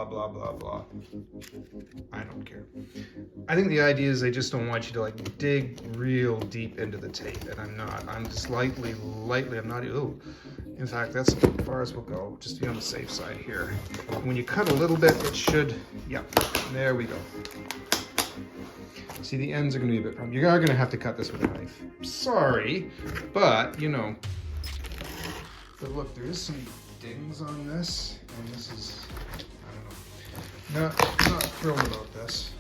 blah, blah, blah, blah. I don't care. I think the idea is they just don't want you to like dig real deep into the tape, and I'm not. I'm just lightly, I'm not, ooh. In fact, that's as far as we'll go, just to be on the safe side here. When you cut a little bit, it should, yeah, there we go. See, the ends are gonna be a bit problem. You are gonna have to cut this with a knife. Sorry, but you know. But look, there is some dings on this, and this is, I don't know. Not thrilled about this,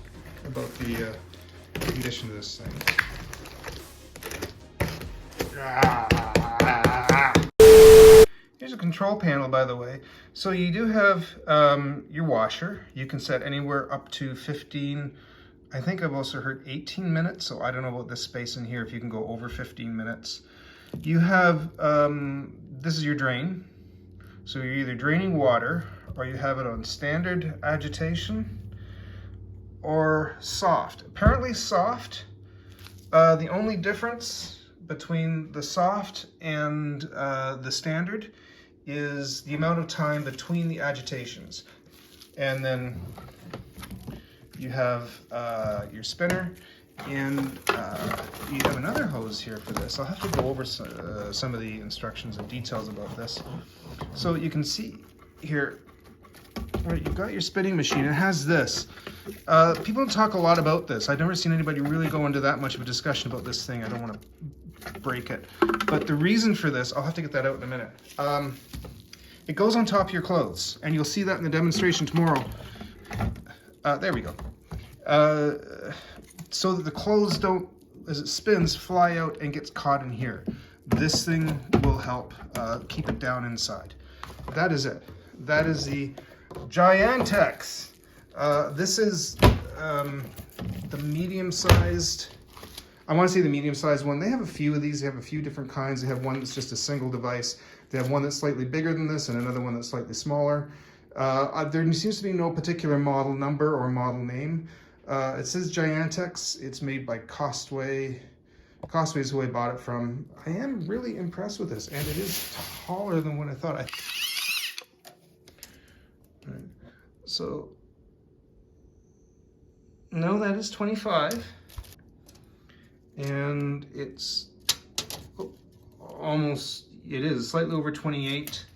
about the condition of this thing. Here's a control panel, by the way. So you do have your washer. You can set anywhere up to 15. I think I've also heard 18 minutes, so I don't know about this space in here if you can go over 15 minutes. You have, this is your drain. So you're either draining water, or you have it on standard agitation, or soft. Apparently soft. The only difference between the soft and the standard is the amount of time between the agitations. And then you have your spinner, and you have another hose here for this. I'll have to go over some of the instructions and details about this. So you can see here, right, you've got your spinning machine. It has this. People don't talk a lot about this. I've never seen anybody really go into that much of a discussion about this thing. I don't want to break it. But the reason for this, I'll have to get that out in a minute. It goes on top of your clothes, and you'll see that in the demonstration tomorrow. There we go. So that the clothes don't, as it spins, fly out and gets caught in here. This thing will help keep it down inside. That is it. That is the Giantex. This is the medium-sized, I want to say the medium-sized one. They have a few of these. They have a few different kinds. They have one that's just a single device. They have one that's slightly bigger than this and another one that's slightly smaller. There seems to be no particular model number or model name. It says Giantex. It's made by Costway. Costway is who I bought it from. I am really impressed with this, and it is taller than what I thought. Right. So, no, that is 25. And it's almost, it is slightly over 28.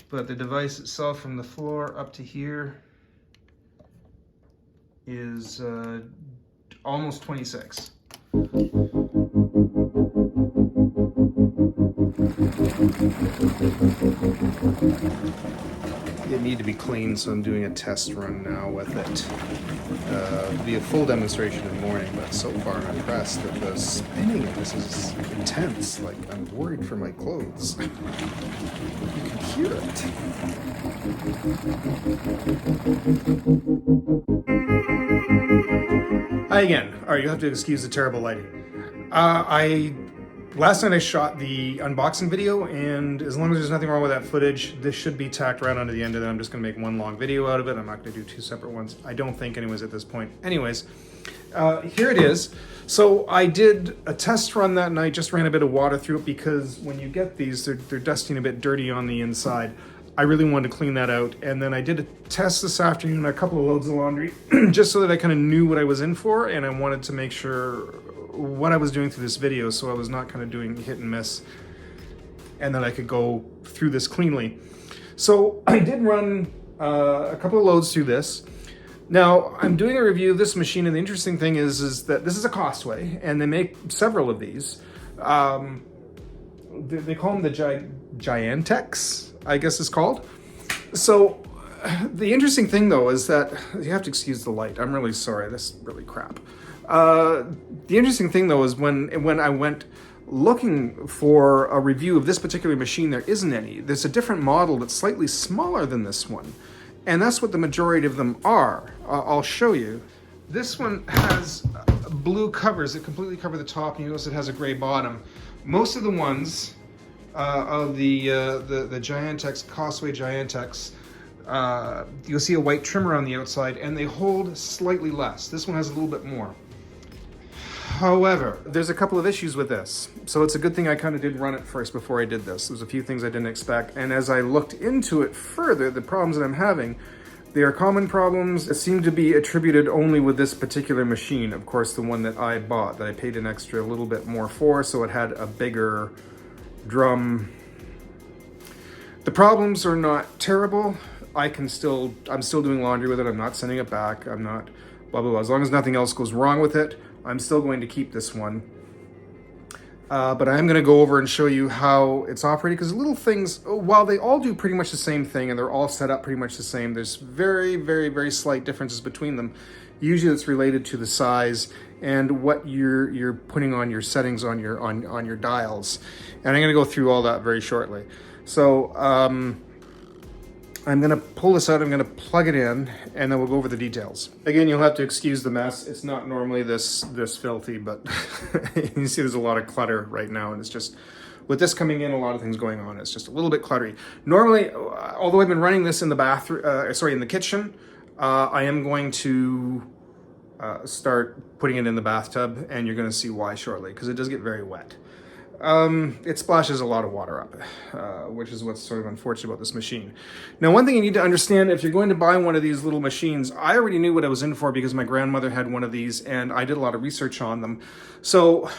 But the device itself from the floor up to here is almost 26. It needs to be cleaned, so I'm doing a test run now with it. It'll be a full demonstration in the morning, but so far I'm impressed that the spinning of this is intense. Like, I'm worried for my clothes. You can hear it. Hi again. All right, you'll have to excuse the terrible lighting. Last night I shot the unboxing video, and as long as there's nothing wrong with that footage, this should be tacked right onto the end of it. I'm just gonna make one long video out of it. I'm not gonna do two separate ones. I don't think anyways at this point. Anyways, here it is. So I did a test run that night, just ran a bit of water through it because when you get these, they're dusting a bit dirty on the inside. I really wanted to clean that out. And then I did a test this afternoon, a couple of loads of laundry, just so that I kind of knew what I was in for, and I wanted to make sure what I was doing through this video, so I was not kind of doing hit and miss, and that I could go through this cleanly. So I did run a couple of loads through this. Now I'm doing a review of this machine, and the interesting thing is that this is a Costway, and they make several of these. They call them the Giantex, I guess it's called. So the interesting thing though is that, you have to excuse the light. I'm really sorry, this is really crap. The interesting thing though is when I went looking for a review of this particular machine, there isn't any. There's a different model that's slightly smaller than this one. And that's what the majority of them are. I'll show you. This one has blue covers that completely cover the top, and you notice it has a gray bottom. Most of the ones of the Giantex, Costway Giantex, you'll see a white trimmer on the outside, and they hold slightly less. This one has a little bit more. However, there's a couple of issues with this. So it's a good thing I kind of did run it first before I did this. There's a few things I didn't expect. And as I looked into it further, the problems that I'm having, They are common problems that seem to be attributed only with this particular machine. Of course, the one that I bought, that I paid an extra little bit more for, so it had a bigger drum. The problems are not terrible. I'm still doing laundry with it. I'm not sending it back. I'm not blah, blah, blah. As long as nothing else goes wrong with it, I'm still going to keep this one. But I am going to go over and show you how it's operating, because little things, while they all do pretty much the same thing and they're all set up pretty much the same, there's very, very, very slight differences between them. Usually it's related to the size and what you're putting on your settings on your dials. And I'm going to go through all that very shortly. So I'm going to pull this out, I'm going to plug it in, and then we'll go over the details. Again, you'll have to excuse the mess. It's not normally this filthy, but you see there's a lot of clutter right now, and it's just, with this coming in, a lot of things going on. It's just a little bit cluttery. Normally, although I've been running this in the bathroom, in the kitchen, I am going to start putting it in the bathtub, and you're going to see why shortly, because it does get very wet. It splashes a lot of water up, which is what's sort of unfortunate about this machine. Now, one thing you need to understand, if you're going to buy one of these little machines, I already knew what I was in for because my grandmother had one of these and I did a lot of research on them. So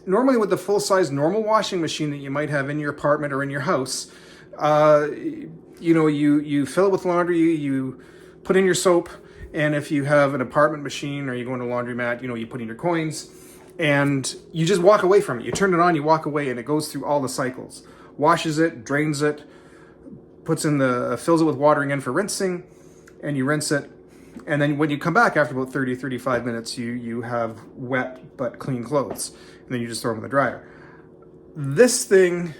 normally with the full-size normal washing machine that you might have in your apartment or in your house, you know, you fill it with laundry, you put in your soap, and if you have an apartment machine or you go into a laundromat, you know, you put in your coins, and you just walk away from it. You turn it on, you walk away, and it goes through all the cycles. Washes it, drains it, fills it with water again for rinsing, and you rinse it. And then when you come back after about 30, 35 minutes, you have wet but clean clothes. And then you just throw them in the dryer. This thing,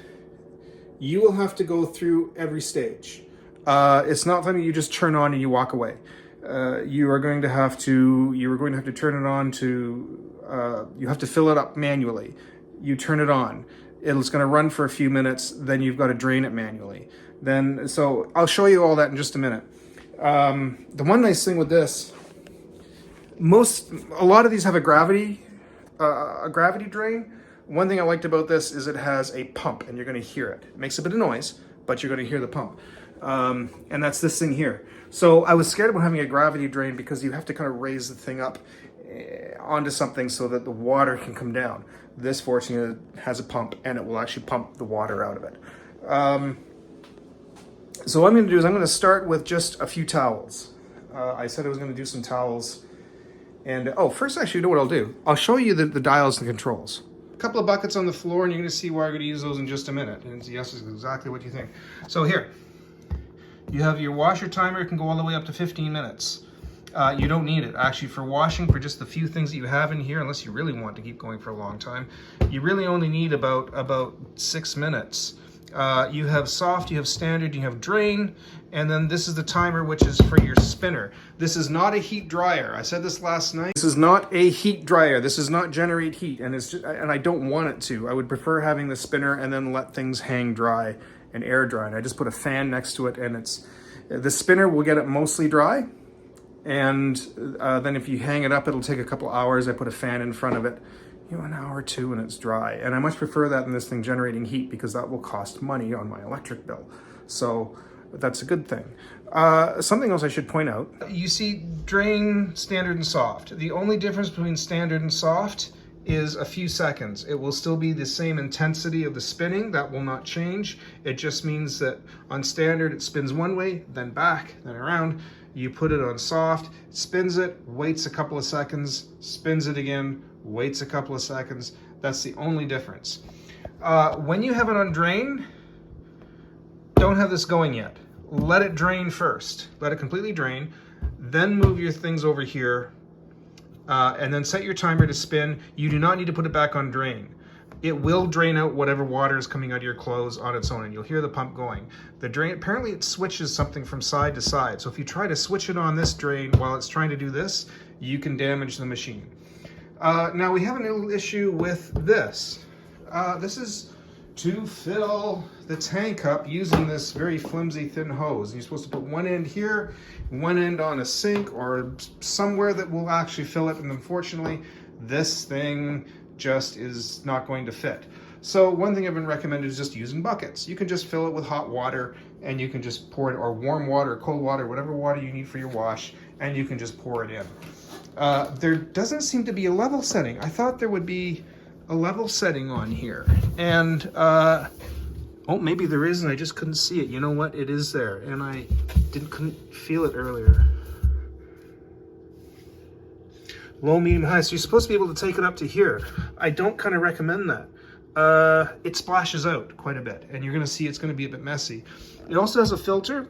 you will have to go through every stage. It's not something you just turn on and you walk away. You are going to have to turn it on to, you have to fill it up manually. You turn it on. It's going to run for a few minutes, then you've got to drain it manually. So I'll show you all that in just a minute. The one nice thing with this, a lot of these have a gravity drain. One thing I liked about this is it has a pump, and you're going to hear it. It makes a bit of noise, but you're going to hear the pump. And that's this thing here. So I was scared about having a gravity drain because you have to kind of raise the thing up onto something so that the water can come down. This fortunately has a pump, and it will actually pump the water out of it. So what I'm going to do is I'm going to start with just a few towels. I said I was going to do some towels. And first, actually, you know what I'll do? I'll show you the dials and controls. A couple of buckets on the floor, and you're going to see why I'm going to use those in just a minute. And yes, is exactly what you think. So here, you have your washer timer. It can go all the way up to 15 minutes. You don't need it. Actually, for washing, for just the few things that you have in here, unless you really want to keep going for a long time, you really only need about 6 minutes. You have soft, you have standard, you have drain, and then this is the timer, which is for your spinner. This is not a heat dryer. I said this last night. This is not a heat dryer. This does not generate heat, and I don't want it to. I would prefer having the spinner and then let things hang dry and air dry. And I just put a fan next to it, and the spinner will get it mostly dry. And then if you hang it up, it'll take a couple hours. I put a fan in front of it, an hour or two, and it's dry. And I much prefer that than this thing generating heat, because that will cost money on my electric bill. So that's a good thing. Something else I should point out. You see drain, standard, and soft. The only difference between standard and soft is a few seconds. It will still be the same intensity of the spinning. That will not change. It just means that on standard, it spins one way, then back, then around. You put it on soft, spins it, waits a couple of seconds, spins it again, waits a couple of seconds. That's the only difference. When you have it on drain, don't have this going yet. Let it drain first. Let it completely drain. Then move your things over here, and then set your timer to spin. You do not need to put it back on drain. It will drain out whatever water is coming out of your clothes on its own, and you'll hear the pump going. The drain, apparently it switches something from side to side. So if you try to switch it on this drain while it's trying to do this, you can damage the machine. Now we have a little issue with this. This is to fill the tank up using this very flimsy thin hose. And you're supposed to put one end here, one end on a sink or somewhere that will actually fill it. And unfortunately, this thing just is not going to fit. So one thing I've been recommended is just using buckets. You can just fill it with hot water and you can just pour it, or warm water, cold water, whatever water you need for your wash, and you can just pour it in. There doesn't seem to be a level setting. I thought there would be a level setting on here, and oh, maybe there is, and I just couldn't see it. You know what? It is there, and I couldn't feel it earlier. Low, medium, high. So you're supposed to be able to take it up to here. I don't kind of recommend that. It splashes out quite a bit, and you're going to see it's going to be a bit messy. It also has a filter.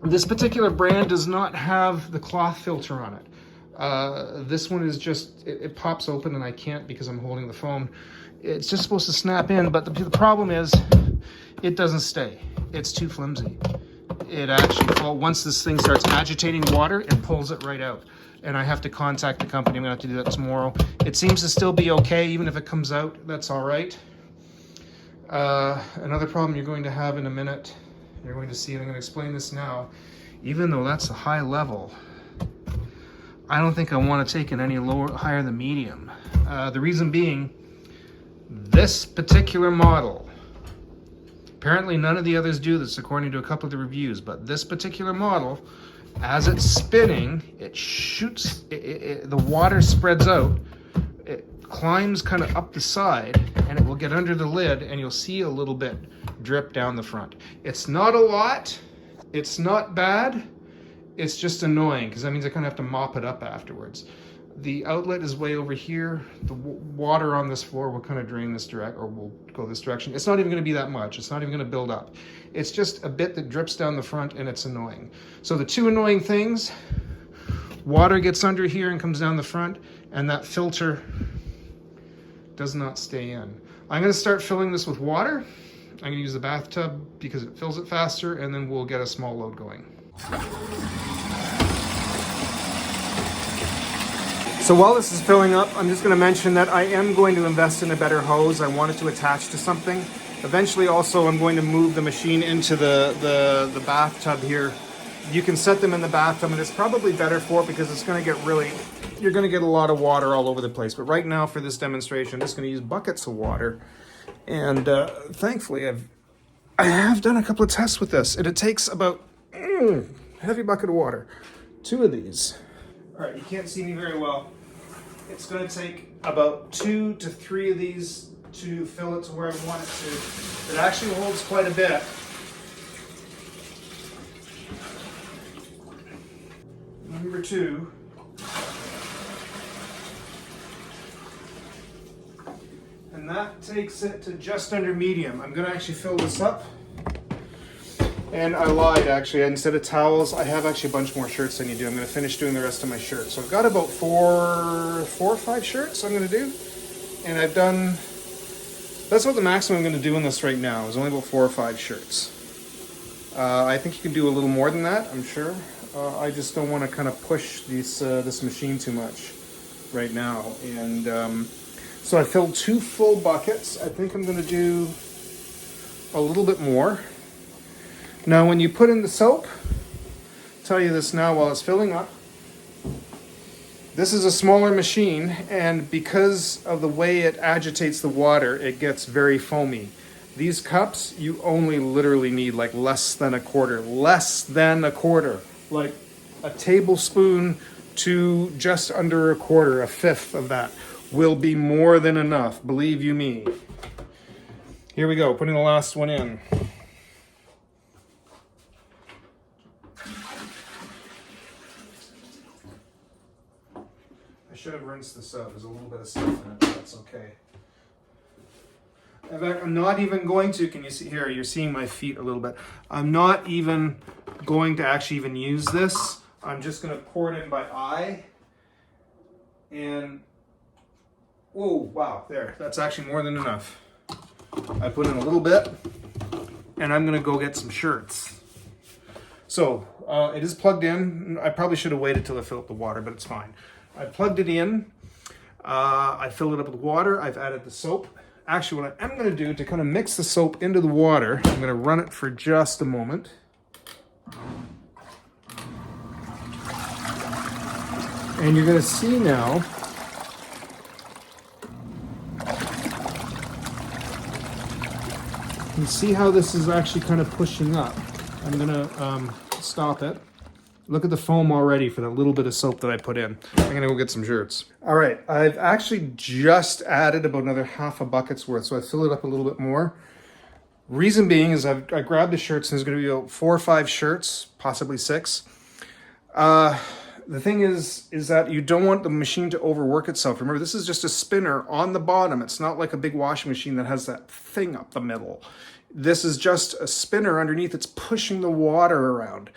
This particular brand does not have the cloth filter on it. This one is just, it pops open, and I can't because I'm holding the phone. It's just supposed to snap in, but the problem is it doesn't stay. It's too flimsy. It actually, well, once this thing starts agitating water, it pulls it right out. And I have to contact the company. I'm gonna have to do that tomorrow. It seems to still be okay, even if it comes out, that's all right. Another problem you're going to have in a minute, you're going to see, and I'm gonna explain this now, even though that's a high level, I don't think I wanna take it any higher than medium. The reason being, this particular model, apparently none of the others do this according to a couple of the reviews, but this particular model, as it's spinning, it shoots, the water spreads out, it climbs kind of up the side, and it will get under the lid, and you'll see a little bit drip down the front. It's not a lot, it's not bad, it's just annoying, because that means I kind of have to mop it up afterwards. The outlet is way over here. The water on this floor will kind of drain this or will go this direction. It's not even going to be that much. It's not even going to build up. It's just a bit that drips down the front, and it's annoying. So the two annoying things, water gets under here and comes down the front, and that filter does not stay in. I'm going to start filling this with water. I'm going to use the bathtub because it fills it faster, and then we'll get a small load going. So while this is filling up, I'm just going to mention that I am going to invest in a better hose. I want it to attach to something. Eventually also I'm going to move the machine into the bathtub here. You can set them in the bathtub, and it's probably better for it because it's going to get really, you're going to get a lot of water all over the place. But right now for this demonstration, I'm just going to use buckets of water. And thankfully I have done a couple of tests with this, and it takes about heavy bucket of water. 2 of these. All right, you can't see me very well. It's going to take about 2 to 3 of these to fill it to where I want it to. It actually holds quite a bit. Number 2. And that takes it to just under medium. I'm going to actually fill this up. And I lied, actually. Instead of towels, I have actually a bunch more shirts than you do. I'm going to finish doing the rest of my shirts. So I've got about four or five shirts I'm going to do. And I've done, that's what the maximum I'm going to do in this right now is only about 4 or 5 shirts. I think you can do a little more than that, I'm sure. I just don't want to kind of push this machine too much right now. And so I filled 2 full buckets. I think I'm going to do a little bit more. Now, when you put in the soap, I'll tell you this now while it's filling up. This is a smaller machine, and because of the way it agitates the water, it gets very foamy. These cups, you only literally need like less than a quarter, like a tablespoon to just under a quarter, a fifth of that will be more than enough, believe you me. Here we go, putting the last one in. I should have rinsed this out. There's a little bit of stuff in it, but that's okay. In fact, I'm not even going to, can you see here, you're seeing my feet a little bit. I'm not even going to actually even use this. I'm just going to pour it in by eye. And, whoa, wow, there, that's actually more than enough. I put in a little bit, and I'm going to go get some shirts. So, it is plugged in. I probably should have waited till I filled up the water, but it's fine. I plugged it in, I filled it up with water, I've added the soap. Actually, what I'm going to do to kind of mix the soap into the water, I'm going to run it for just a moment. And you're going to see now, you can see how this is actually kind of pushing up. I'm gonna stop it. Look at the foam already for the little bit of soap that I put in. I'm gonna go get some shirts. All right, I've actually just added about another half a bucket's worth, so I filled it up a little bit more. Reason being is I grabbed the shirts, and there's gonna be about 4 or 5 shirts, possibly 6. The thing is that you don't want the machine to overwork itself. Remember, this is just a spinner on the bottom. It's not like a big washing machine that has that thing up the middle. This is just a spinner underneath. It's pushing the water around.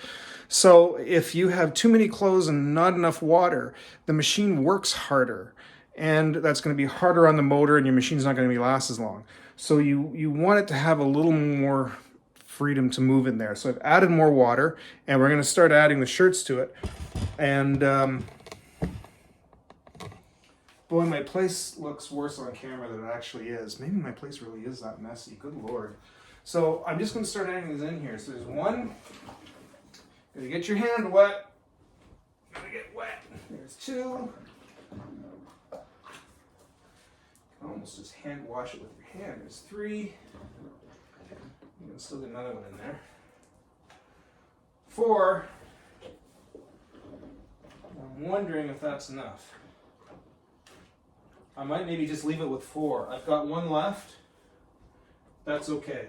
So if you have too many clothes and not enough water, the machine works harder. And that's going to be harder on the motor, and your machine's not going to last as long. So you want it to have a little more freedom to move in there. So I've added more water, and we're going to start adding the shirts to it. And boy, my place looks worse on camera than it actually is. Maybe my place really is that messy. Good Lord. So I'm just going to start adding these in here. So there's one. Gotta get your hand wet. Gotta get wet. There's 2. You can almost just hand wash it with your hand. There's 3. You can still get another one in there. 4. I'm wondering if that's enough. I might maybe just leave it with 4. I've got 1 left. That's okay.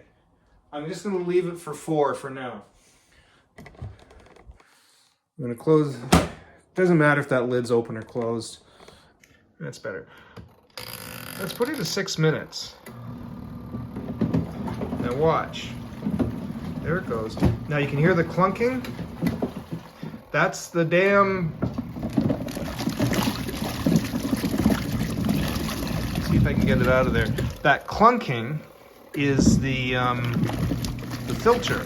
I'm just going to leave it for 4 for now. I'm going to close. Doesn't matter if that lid's open or closed. That's better. Let's put it to 6 minutes. Now watch. There it goes. Now you can hear the clunking. That's the damn... See if I can get it out of there. That clunking is the filter.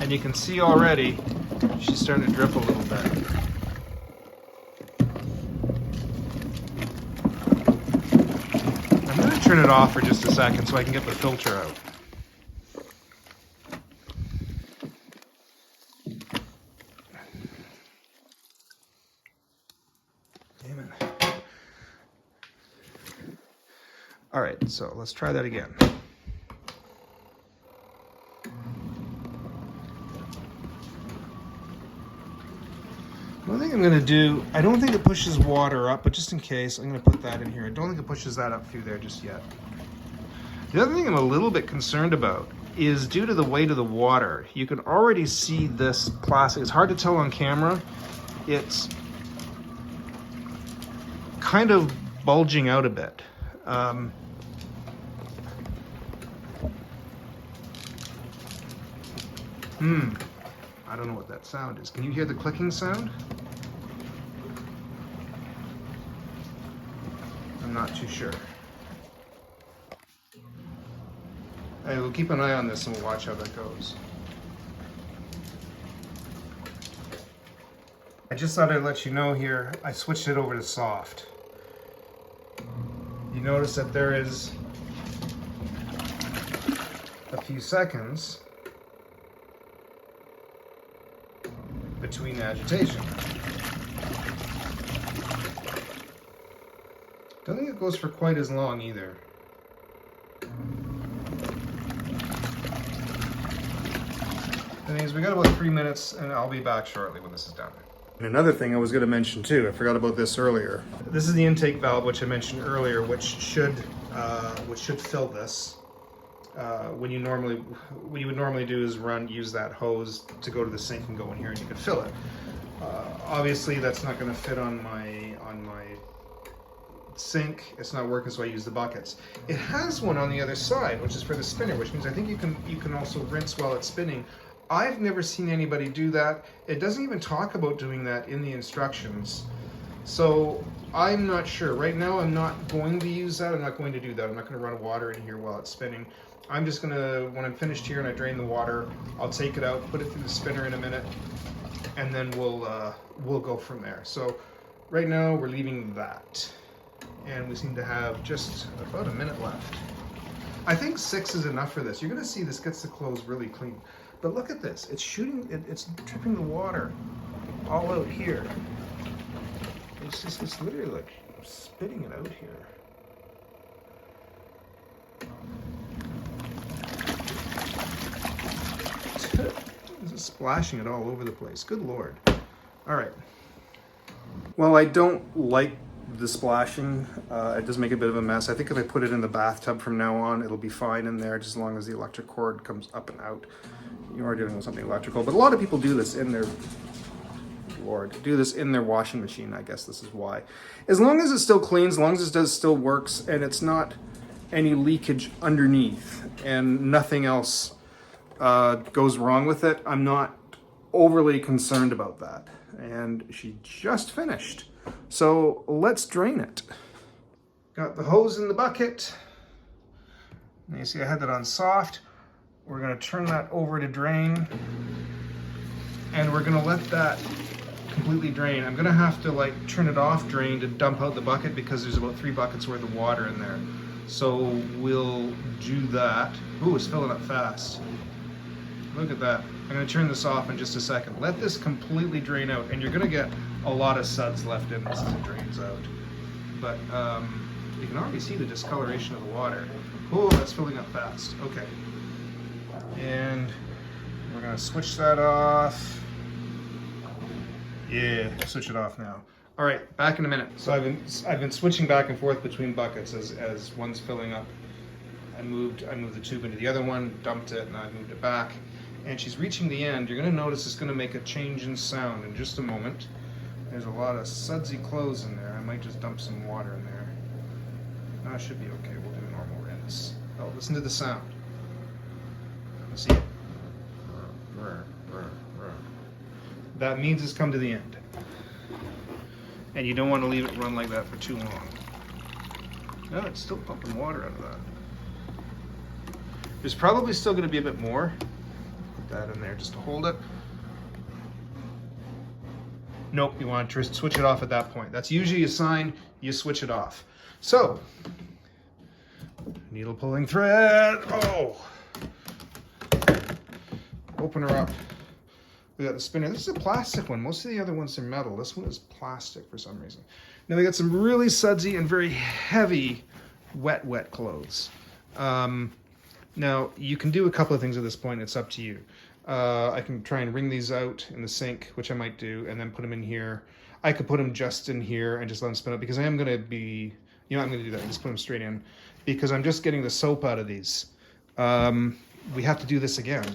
And you can see already she's starting to drip a little bit. I'm going to turn it off for just a second so I can get the filter out. Damn it. All right, so let's try that again. One thing I'm going to do, I don't think it pushes water up, but just in case, I'm going to put that in here. I don't think it pushes that up through there just yet. The other thing I'm a little bit concerned about is due to the weight of the water, you can already see this plastic. It's hard to tell on camera. It's kind of bulging out a bit. I don't know what that sound is. Can you hear the clicking sound? I'm not too sure. Hey, we'll keep an eye on this and we'll watch how that goes. I just thought I'd let you know here, I switched it over to soft. You notice that there is a few seconds between agitation. Don't think it goes for quite as long either. The thing is, we got about 3 minutes and I'll be back shortly when this is done. And another thing I was going to mention too, I forgot about this earlier. This is the intake valve, which I mentioned earlier, which should fill this. What you would normally do is use that hose to go to the sink and go in here and you can fill it. Obviously that's not going to fit on my sink. It's not working, so I use the buckets. It has one on the other side, which is for the spinner, which means I think you can also rinse while it's spinning. I've never seen anybody do that. It doesn't even talk about doing that in the instructions. So I'm not sure. Right now I'm not going to use that. I'm not going to do that. I'm not going to run water in here while it's spinning. I'm just going to, when I'm finished here and I drain the water, I'll take it out, put it through the spinner in a minute, and then we'll go from there. So right now we're leaving that. And we seem to have just about a minute left. I think 6 is enough for this. You're going to see this gets the clothes really clean. But look at this. It's shooting, it's dripping the water all out here. It's literally like spitting it out here. This is splashing it all over the place. Good Lord. All right. Well, I don't like the splashing. It does make a bit of a mess. I think if I put it in the bathtub from now on, it'll be fine in there, just as long as the electric cord comes up and out. You are dealing with something electrical, but a lot of people do this in their washing machine. I guess this is why. As long as it still cleans, as long as it still works, and it's not any leakage underneath, and nothing else goes wrong with it, I'm not overly concerned about that. And she just finished. So let's drain it. Got the hose in the bucket. And you see I had that on soft. We're gonna turn that over to drain. And we're gonna let that completely drain. I'm gonna have to like turn it off drain to dump out the bucket because there's about 3 buckets worth of water in there. So we'll do that. Ooh, it's filling up fast. Look at that. I'm going to turn this off in just a second. Let this completely drain out, and you're going to get a lot of suds left in this as it drains out. But you can already see the discoloration of the water. Oh, that's filling up fast. Okay. And we're going to switch that off. Yeah, switch it off now. All right, back in a minute. So I've been switching back and forth between buckets as one's filling up. I moved the tube into the other one, dumped it, and I moved it back. And she's reaching the end. You're going to notice it's going to make a change in sound in just a moment. There's a lot of sudsy clothes in there. I might just dump some water in there. No, it should be okay. We'll do a normal rinse. Oh, listen to the sound. See it? That means it's come to the end. And you don't want to leave it run like that for too long. No, it's still pumping water out of that. There's probably still going to be a bit more. That in there just to hold it. Nope, you want to switch it off at that point. That's usually a sign you switch it off. So, needle pulling thread. Oh, open her up. We got the spinner. This is a plastic one. Most of the other ones are metal. This one is plastic for some reason. Now we got some really sudsy and very heavy wet clothes. Now, you can do a couple of things at this point. It's up to you. I can try and wring these out in the sink, which I might do, and then put them in here. I could put them just in here and just let them spin up because I am going to be, I'm going to do that. Just put them straight in because I'm just getting the soap out of these. We have to do this again.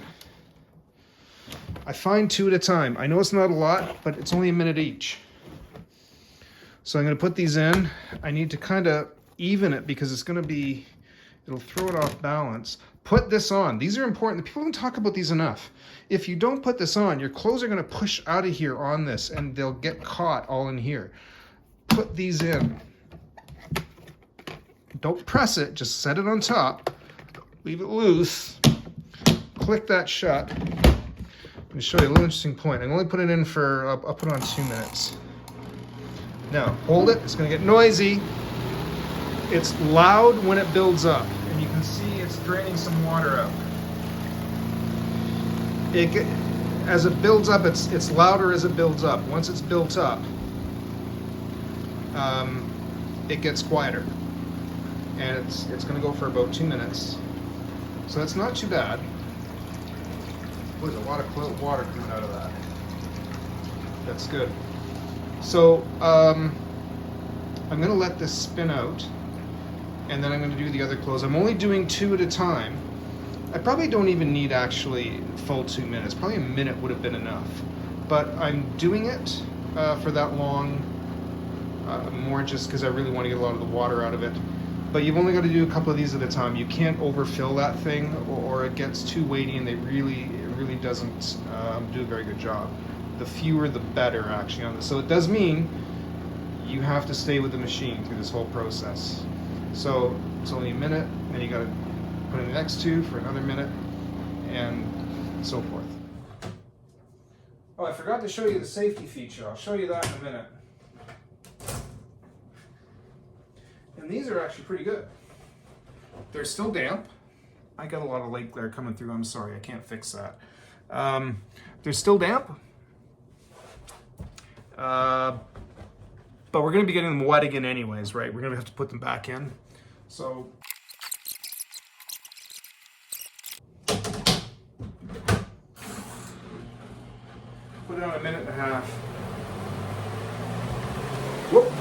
I find 2 at a time. I know it's not a lot, but it's only a minute each. So I'm going to put these in. I need to kind of even it because it's going to be, it'll throw it off balance. Put this on. These are important. People don't talk about these enough. If you don't put this on, your clothes are going to push out of here on this and they'll get caught all in here. Put these in. Don't press it. Just set it on top. Leave it loose. Click that shut. Let me show you a little interesting point. I'm only put it in for, I'll put it on 2 minutes. Now, hold it. It's going to get noisy. It's loud when it builds up. And you can see it's draining some water out. As it builds up, it's louder as it builds up. Once it's built up, it gets quieter. And it's going to go for about 2 minutes. So that's not too bad. There's a lot of water coming out of that. That's good. So I'm going to let this spin out, and then I'm going to do the other clothes. I'm only doing 2 at a time. I probably don't even need actually full 2 minutes. Probably a minute would have been enough. But I'm doing it for that long, more just because I really want to get a lot of the water out of it. But you've only got to do a couple of these at a time. You can't overfill that thing, or it gets too weighty and it really doesn't do a very good job. The fewer the better actually on this. So it does mean you have to stay with the machine through this whole process. So it's only a minute, and you got to put in the next 2 for another minute, and so forth. Oh, I forgot to show you the safety feature. I'll show you that in a minute. And these are actually pretty good. They're still damp. I got a lot of light glare coming through. I'm sorry, I can't fix that. They're still damp. But we're going to be getting them wet again anyways, right? We're going to have to put them back in. So Put it on 1.5 minutes. Whoop!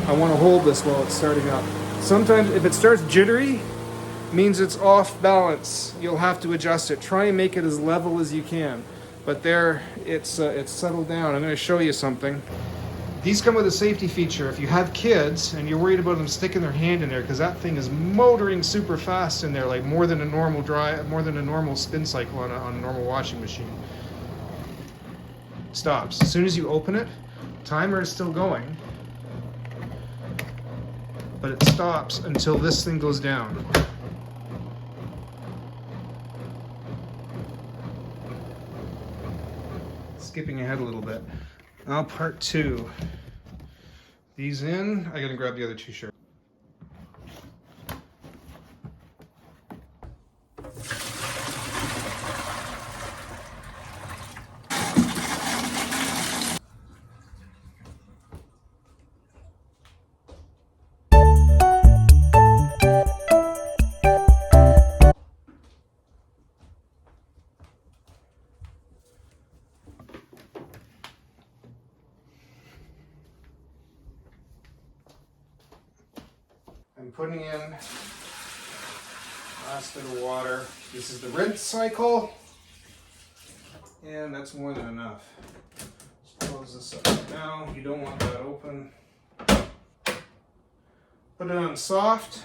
I want to hold this while it's starting up. Sometimes if it starts jittery, means it's off balance. You'll have to adjust it. Try and make it as level as you can. But there, it's settled down. I'm going to show you something. These come with a safety feature. If you have kids and you're worried about them sticking their hand in there, because that thing is motoring super fast in there, like more than a normal spin cycle on a normal washing machine. Stops. As soon as you open it, timer is still going, but it stops until this thing goes down. Skipping ahead a little bit. Now part 2. These in, I gotta grab the other 2 shirts. I'm putting in last bit of water. This is the rinse cycle, and that's more than enough. Just close this up now. You don't want that open. Put it on soft,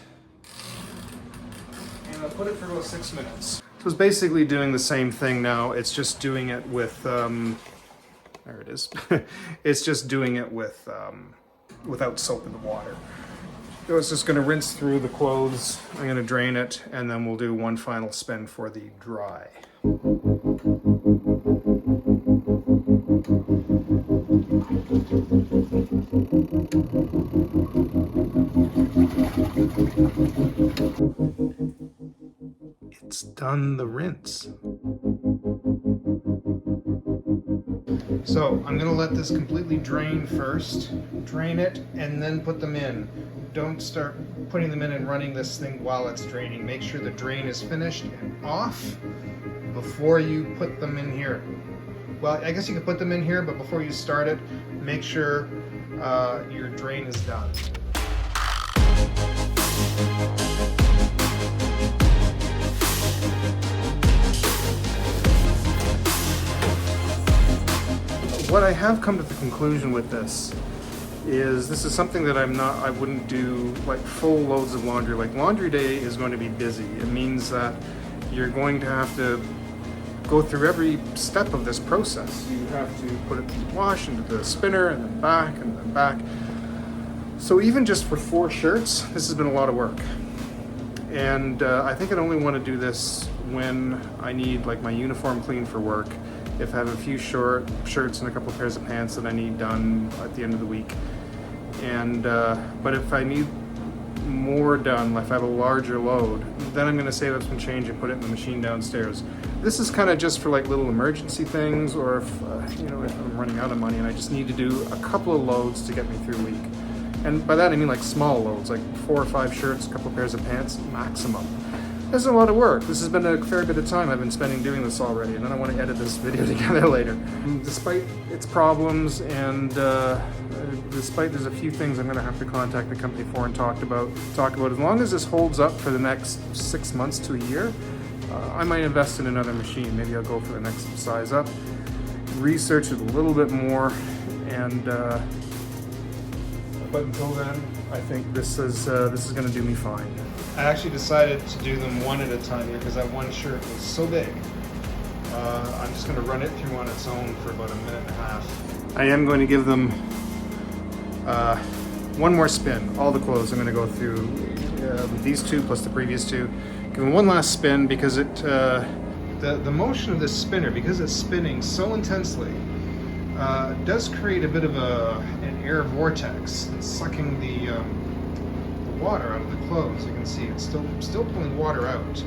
and I'll put it for about 6 minutes. So it's basically doing the same thing now. It's just doing it with, there it is. It's just doing it with, without soap in the water. So it's just going to rinse through the clothes. I'm going to drain it, and then we'll do one final spin for the dry. It's done the rinse. So I'm going to let this completely drain first, drain it, and then put them in. Don't start putting them in and running this thing while it's draining. Make sure the drain is finished and off before you put them in here. Well, I guess you could put them in here, but before you start it, make sure your drain is done. What I have come to the conclusion with this is something that I wouldn't do like full loads of laundry. Like laundry day is going to be busy. It means that you're going to have to go through every step of this process. You have to put it through the wash, into the spinner, and then back, and then back. So even just for 4 shirts, this has been a lot of work. And I think I'd only want to do this when I need like my uniform clean for work. If I have a few shirts and a couple of pairs of pants that I need done at the end of the week. And but if I need more done, like if I have a larger load, then I'm going to save up some change and put it in the machine downstairs. This is kind of just for like little emergency things, or if if I'm running out of money and I just need to do a couple of loads to get me through a week. And by that I mean like small loads, like 4 or 5 shirts, a couple of pairs of pants, maximum. This is a lot of work. This has been a fair bit of time I've been spending doing this already, and then I want to edit this video together later. Despite its problems and despite there's a few things I'm going to have to contact the company for and talk about. As long as this holds up for the next 6 months to a year, I might invest in another machine. Maybe I'll go for the next size up, research it a little bit more, and but until then, I think this is going to do me fine. I actually decided to do them one at a time here because that one shirt was so big. I'm just going to run it through on its own for about 1.5 minutes. I am going to give them one more spin. All the clothes I'm going to go through these 2 plus the previous 2. Give them one last spin because the motion of this spinner, because it's spinning so intensely, does create a bit of an air vortex. It's sucking the water out of the clothes. You can see it's still pulling water out.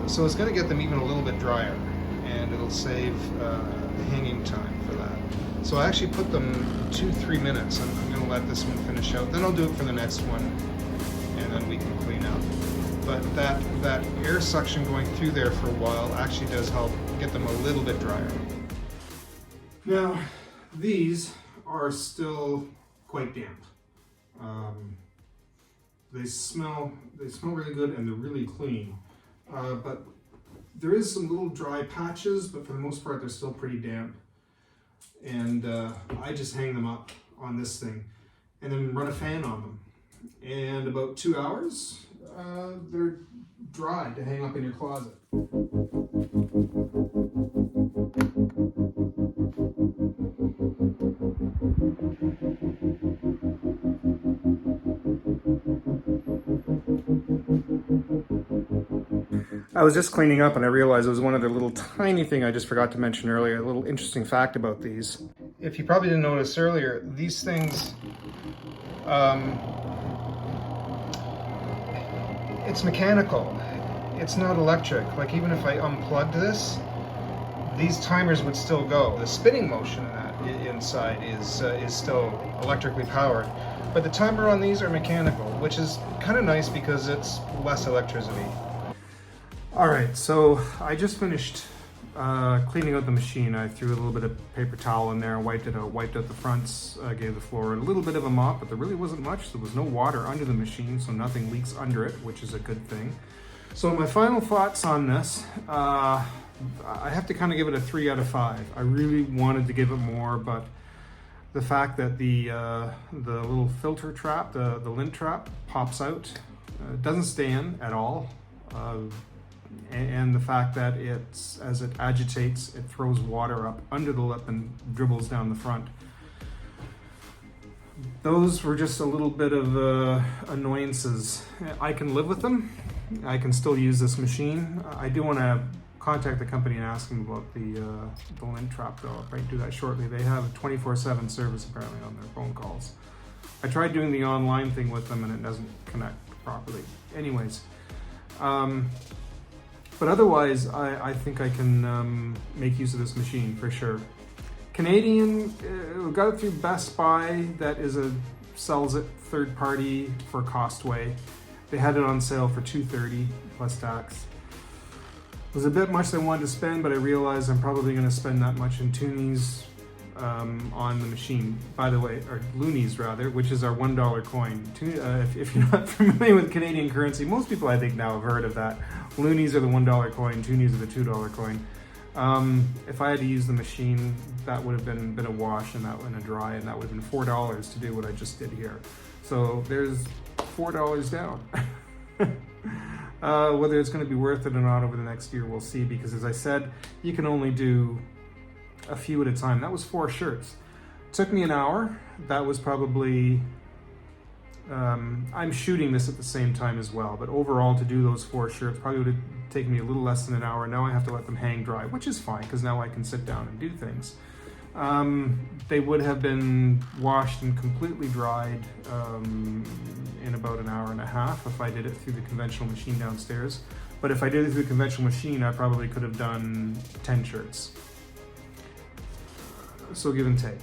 So it's going to get them even a little bit drier, and it'll save hanging time for that. So I actually put them 2-3 minutes. I'm going to let this one finish out. Then I'll do it for the next one, and then we can clean up. but that air suction going through there for a while actually does help get them a little bit drier. Now, these are still quite damp. They smell really good and they're really clean, but there is some little dry patches, but for the most part they're still pretty damp. And I just hang them up on this thing and then run a fan on them. And about 2 hours, they're dry to hang up in your closet. I was just cleaning up and I realized it was one other little tiny thing I just forgot to mention earlier, a little interesting fact about these. If you probably didn't notice earlier, these things, it's mechanical. It's not electric. Like even if I unplugged this, these timers would still go. The spinning motion in that inside is still electrically powered. But the timer on these are mechanical, which is kind of nice because it's less electricity. All right, so I just finished cleaning out the machine. I threw a little bit of paper towel in there, wiped it out, wiped out the fronts, gave the floor a little bit of a mop, but there really wasn't much. There was no water under the machine, so nothing leaks under it, which is a good thing. So my final thoughts on this, I have to kind of give it a 3 out of 5. I really wanted to give it more, but the fact that the little filter trap, the lint trap, pops out, doesn't stay in at all. And the fact that as it agitates, it throws water up under the lip and dribbles down the front. Those were just a little bit of annoyances. I can live with them. I can still use this machine. I do want to contact the company and ask them about the lint trap though. I'll probably do that shortly. They have 24/7 service apparently on their phone calls. I tried doing the online thing with them and it doesn't connect properly. Anyways. But otherwise, I think I can make use of this machine for sure. Canadian, we got it through Best Buy. That sells it third party for Costway. They had it on sale for $2.30 plus tax. It was a bit much I wanted to spend, but I realized I'm probably going to spend that much in toonies on the machine. By the way, or loonies rather, which is our $1 coin. If you're not familiar with Canadian currency, most people I think now have heard of that. Loonies are the $1 coin, toonies are the $2 coin. If I had to use the machine, that would have been a wash and a dry, and that would have been $4 to do what I just did here. So there's $4 down. Whether it's going to be worth it or not over the next year, we'll see, because as I said, you can only do a few at a time. That was 4 shirts. Took me an hour. That was probably, I'm shooting this at the same time as well, but overall to do those 4 shirts probably would have taken me a little less than an hour. Now I have to let them hang dry, which is fine because now I can sit down and do things. They would have been washed and completely dried in about an hour and a half if I did it through the conventional machine downstairs. But if I did it through the conventional machine, I probably could have done 10 shirts. So give and take.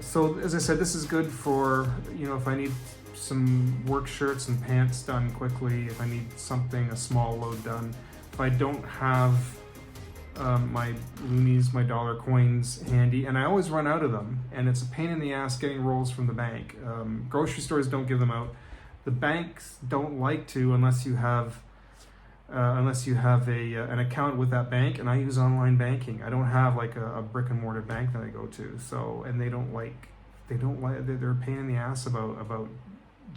So as I said, this is good for, if I need some work shirts and pants done quickly, if I need something, a small load done. If I don't have my loonies, my dollar coins handy, and I always run out of them, and it's a pain in the ass getting rolls from the bank. Grocery stores don't give them out. The banks don't like to unless you have an account with that bank, and I use online banking. I don't have like a brick and mortar bank that I go to. So, and they're a pain in the ass about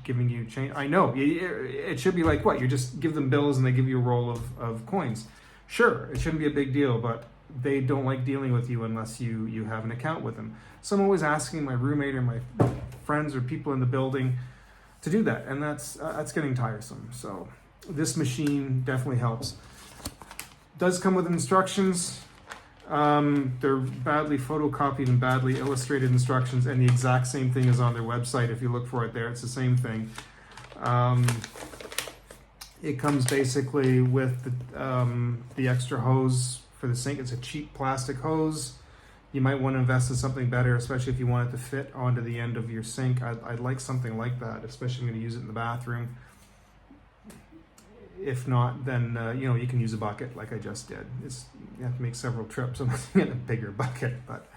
giving you change. I know it should be like what, you just give them bills and they give you a roll of coins. Sure, it shouldn't be a big deal, but they don't like dealing with you unless you have an account with them. So I'm always asking my roommate or my friends or people in the building to do that, and that's getting tiresome. So this machine definitely helps. Does come with instructions. They're badly photocopied and badly illustrated instructions, and the exact same thing is on their website. If you look for it there, it's the same thing. It comes basically with the extra hose for the sink. It's a cheap plastic hose. You might want to invest in something better, especially if you want it to fit onto the end of your sink. I'd like something like that, especially if I'm going to use it in the bathroom. If not, then you know, you can use a bucket like I just did. You have to make several trips on a bigger bucket, but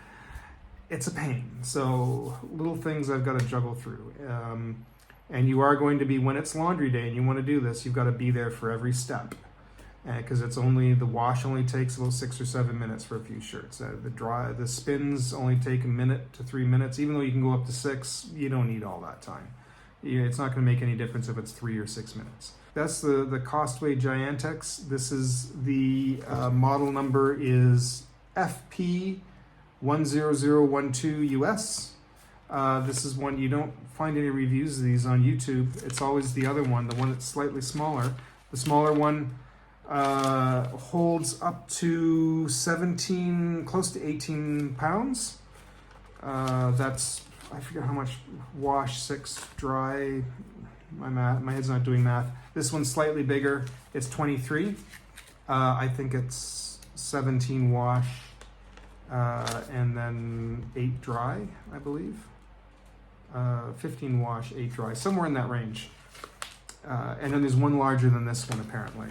it's a pain. So little things I've got to juggle through. And you are going to be, when it's laundry day and you want to do this, you've got to be there for every step. Because it's only, the wash only takes about 6 or 7 minutes for a few shirts. The spins only take 1 minute to 3 minutes. Even though you can go up to 6, you don't need all that time. It's not going to make any difference if it's 3 or 6 minutes. That's the Costway Giantex. This is the model number is FP10012 US. This is one, you don't find any reviews of these on YouTube. It's always the other one, the one that's slightly smaller. The smaller one holds up to 17, close to 18 pounds. That's, I forget how much, wash, 6, dry, my head's not doing math. This one's slightly bigger, it's 23. I think it's 17 wash, and then 8 dry, I believe. 15 wash, 8 dry, somewhere in that range. And then there's one larger than this one apparently.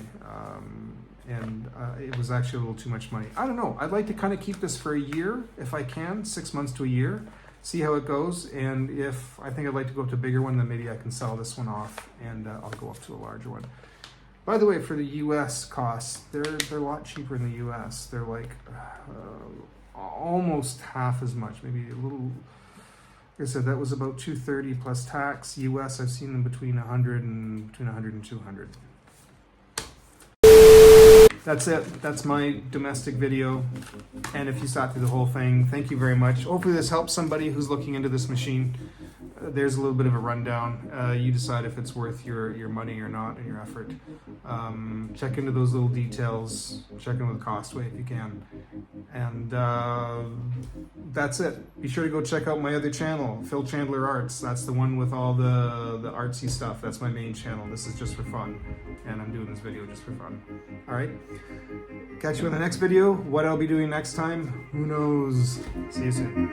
It was actually a little too much money. I don't know, I'd like to kind of keep this for a year if I can, 6 months to a year, see how it goes. And if I think I'd like to go up to a bigger one, then maybe I can sell this one off and I'll go up to a larger one. By the way, for the US costs, they're a lot cheaper in the US. They're like almost half as much, maybe a little. Like I said, that was about $230 plus tax. US, I've seen them between 100 and 200. That's it. That's my domestic video. And if you sat through the whole thing, thank you very much. Hopefully this helps somebody who's looking into this machine. There's a little bit of a rundown. You decide if it's worth your money or not and your effort. Check into those little details. Check in with Costway if you can. And that's it. Be sure to go check out my other channel, Phil Chandler Arts. That's the one with all the artsy stuff. That's my main channel. This is just for fun. And I'm doing this video just for fun. All right. Catch you in the next video. What I'll be doing next time, who knows? See you soon.